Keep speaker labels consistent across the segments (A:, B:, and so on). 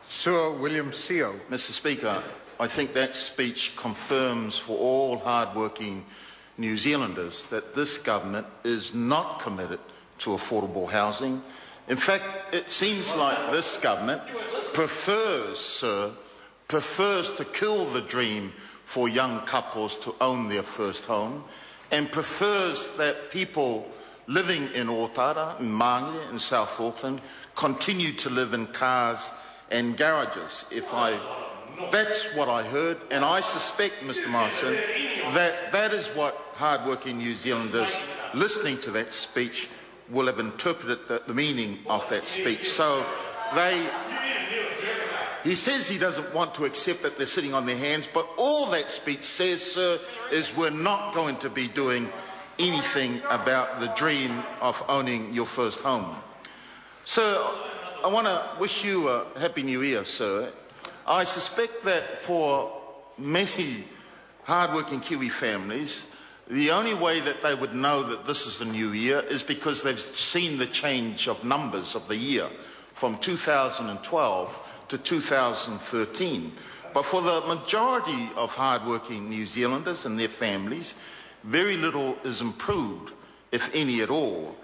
A: Sir William Seo.
B: Mr. Speaker, I think that speech confirms for all hard-working New Zealanders that this government is not committed to affordable housing. In fact, it seems like this government prefers to kill the dream for young couples to own their first home, and prefers that people living in Otara, in Māngere, in South Auckland, continue to live in cars and garages. That's what I heard, and I suspect, Mr. Morrison, that is what hard-working New Zealanders listening to that speech will have interpreted the meaning of that speech. So he says he doesn't want to accept that they're sitting on their hands, but all that speech says, sir, is we're not going to be doing anything about the dream of owning your first home. Sir, I want to wish you a Happy New Year, sir. I suspect that for many hard-working Kiwi families, the only way that they would know that this is the new year is because they've seen the change of numbers of the year from 2012 to 2013. But for the majority of hard-working New Zealanders and their families, very little is improved, if any at all,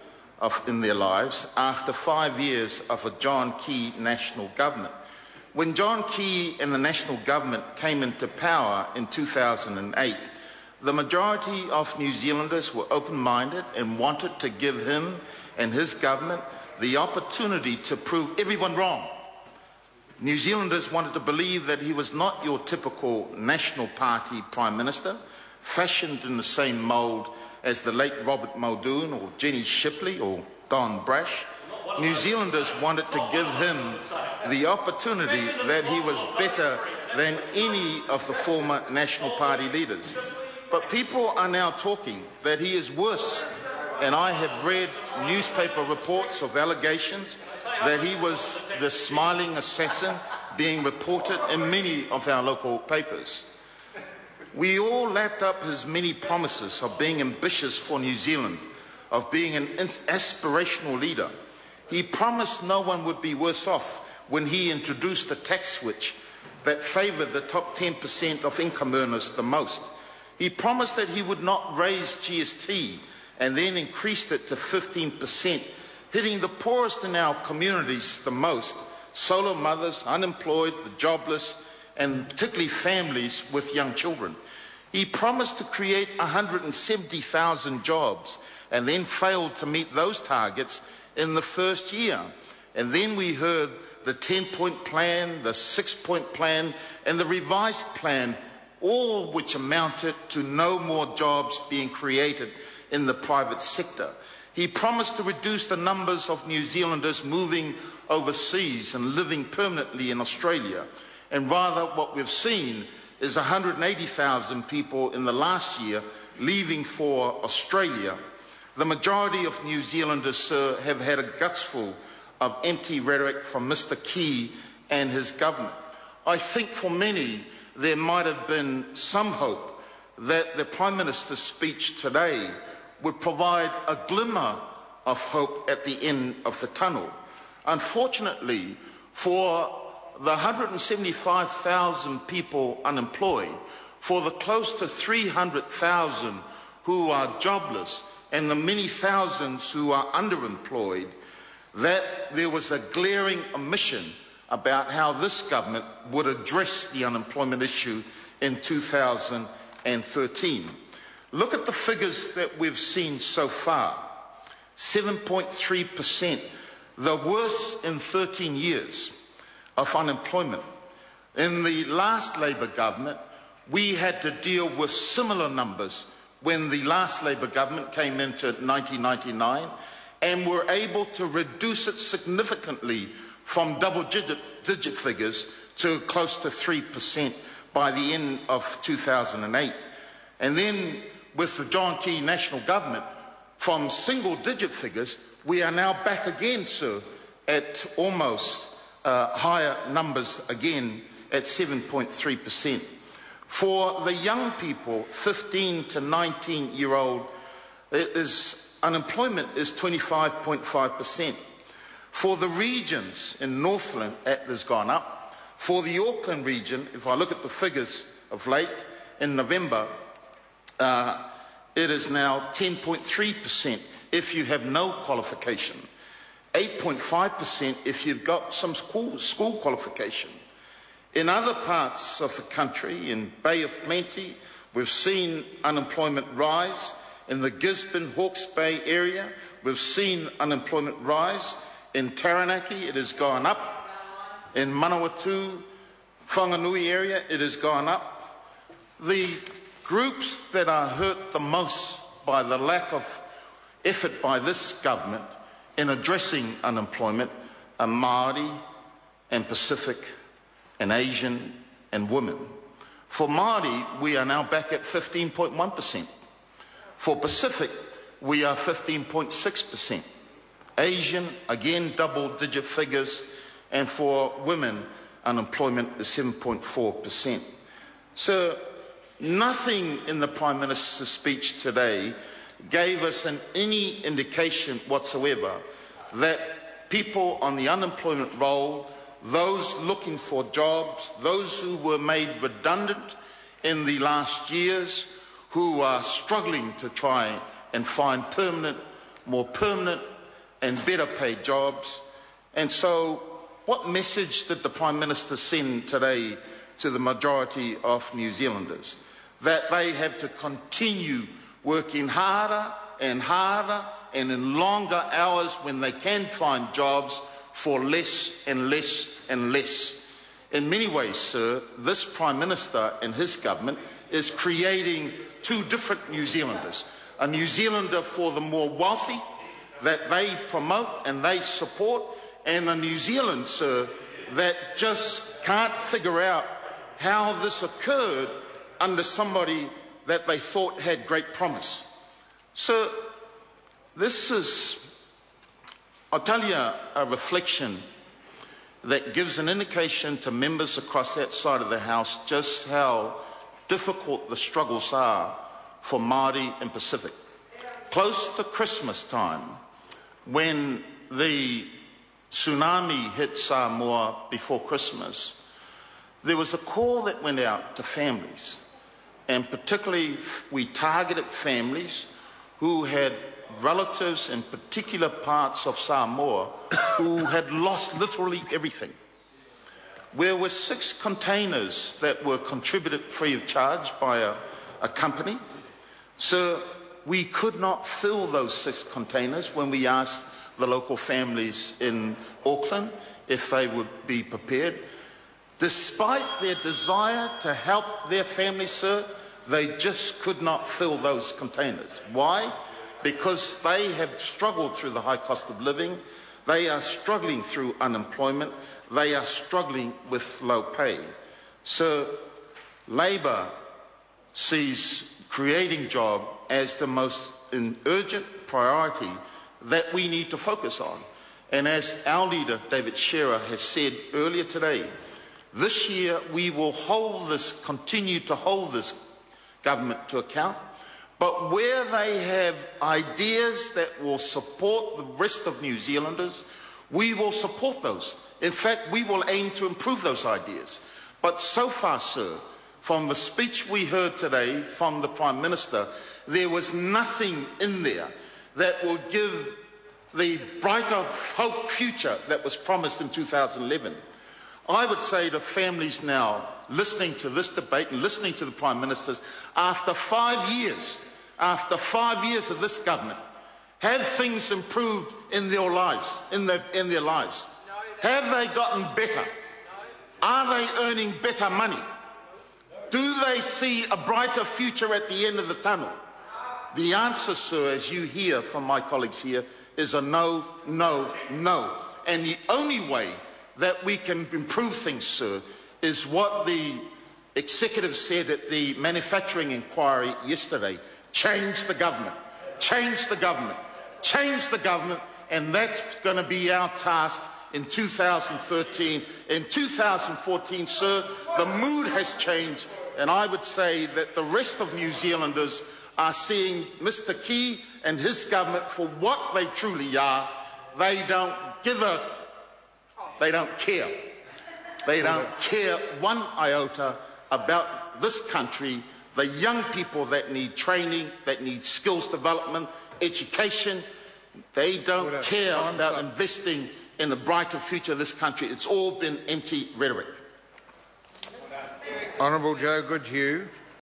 B: in their lives after 5 years of a John Key national government. When John Key and the national government came into power in 2008, the majority of New Zealanders were open-minded and wanted to give him and his government the opportunity to prove everyone wrong. New Zealanders wanted to believe that he was not your typical National Party Prime Minister, fashioned in the same mould as the late Robert Muldoon or Jenny Shipley or Don Brash. New Zealanders wanted to give him the opportunity that he was better than any of the former National Party leaders. But people are now talking that he is worse, and I have read newspaper reports of allegations that he was the smiling assassin being reported in many of our local papers. We all lapped up his many promises of being ambitious for New Zealand, of being an aspirational leader. He promised no one would be worse off when he introduced the tax switch that favoured the top 10% of income earners the most. He promised that he would not raise GST and then increased it to 15%, hitting the poorest in our communities the most, solo mothers, unemployed, the jobless, and particularly families with young children. He promised to create 170,000 jobs and then failed to meet those targets in the first year. And then we heard the 10-point plan, the 6-point plan, and the revised plan, all which amounted to no more jobs being created in the private sector. He promised to reduce the numbers of New Zealanders moving overseas and living permanently in Australia. And rather, what we've seen is 180,000 people in the last year leaving for Australia. The majority of New Zealanders, sir, have had a gutsful of empty rhetoric from Mr. Key and his government. I think for many, there might have been some hope that the Prime Minister's speech today would provide a glimmer of hope at the end of the tunnel. Unfortunately, for the 175,000 people unemployed, for the close to 300,000 who are jobless, and the many thousands who are underemployed, that there was a glaring omission about how this government would address the unemployment issue in 2013. Look at the figures that we've seen so far. 7.3%, the worst in 13 years of unemployment. In the last Labour government, we had to deal with similar numbers when the last Labour government came into 1999, and were able to reduce it significantly from double-digit figures to close to 3% by the end of 2008. And then with the John Key national government, from single-digit figures, we are now back again, sir, at almost higher numbers again at 7.3%. For the young people, 15 to 19-year-old, unemployment is 25.5%. For the regions in Northland, it has gone up. For the Auckland region, if I look at the figures of late, in November, it is now 10.3% if you have no qualification, 8.5% if you've got some school qualification. In other parts of the country, in Bay of Plenty, we've seen unemployment rise. In the Gisborne, Hawke's Bay area, we've seen unemployment rise. In Taranaki, it has gone up. In Manawatu, Whanganui area, it has gone up. The groups that are hurt the most by the lack of effort by this government in addressing unemployment are Māori and Pacific and Asian and women. For Māori, we are now back at 15.1%. For Pacific, we are 15.6%. Asian, again, double-digit figures. And for women, unemployment is 7.4%. So nothing in the Prime Minister's speech today gave us any indication whatsoever that people on the unemployment roll, those looking for jobs, those who were made redundant in the last years, who are struggling to try and find more permanent and better paid jobs. And so what message did the Prime Minister send today to the majority of New Zealanders? That they have to continue working harder and harder and in longer hours when they can find jobs for less and less and less. In many ways, sir, this Prime Minister and his government is creating two different New Zealanders. A New Zealander for the more wealthy that they promote and they support, and a New Zealand, sir, that just can't figure out how this occurred under somebody that they thought had great promise. So this is, I'll tell you, a reflection that gives an indication to members across that side of the House just how difficult the struggles are for Māori and Pacific. Close to Christmas time, when the tsunami hit Samoa before Christmas, there was a call that went out to families, and particularly we targeted families who had relatives in particular parts of Samoa who had lost literally everything. There were 6 containers that were contributed free of charge by a company. So we could not fill those 6 containers when we asked the local families in Auckland if they would be prepared. Despite their desire to help their families, sir, they just could not fill those containers. Why? Because they have struggled through the high cost of living, they are struggling through unemployment, they are struggling with low pay. So Labour sees creating jobs as the most urgent priority that we need to focus on. And as our leader, David Shearer, has said earlier today, this year we will continue to hold this government to account. But where they have ideas that will support the rest of New Zealanders, we will support those. In fact, we will aim to improve those ideas. But so far, sir, from the speech we heard today from the Prime Minister, there was nothing in there that will give the brighter hope future that was promised in 2011. I would say to families now, listening to this debate and listening to the Prime Ministers, after 5 years of this government, have things improved in their lives? Have they gotten better? Are they earning better money? Do they see a brighter future at the end of the tunnel? The answer, sir, as you hear from my colleagues here, is a no, no, no. And the only way that we can improve things, sir, is what the executive said at the manufacturing inquiry yesterday. Change the government, change the government, change the government, and that's going to be our task in 2013. In 2014, sir, the mood has changed, and I would say that the rest of New Zealanders are seeing Mr. Key and his government for what they truly are. They don't give a... They don't care. They don't care one iota about this country, the young people that need training, that need skills development, education. They don't care about investing in a brighter future of this country. It's all been empty rhetoric.
A: Honourable Joe Goodhue.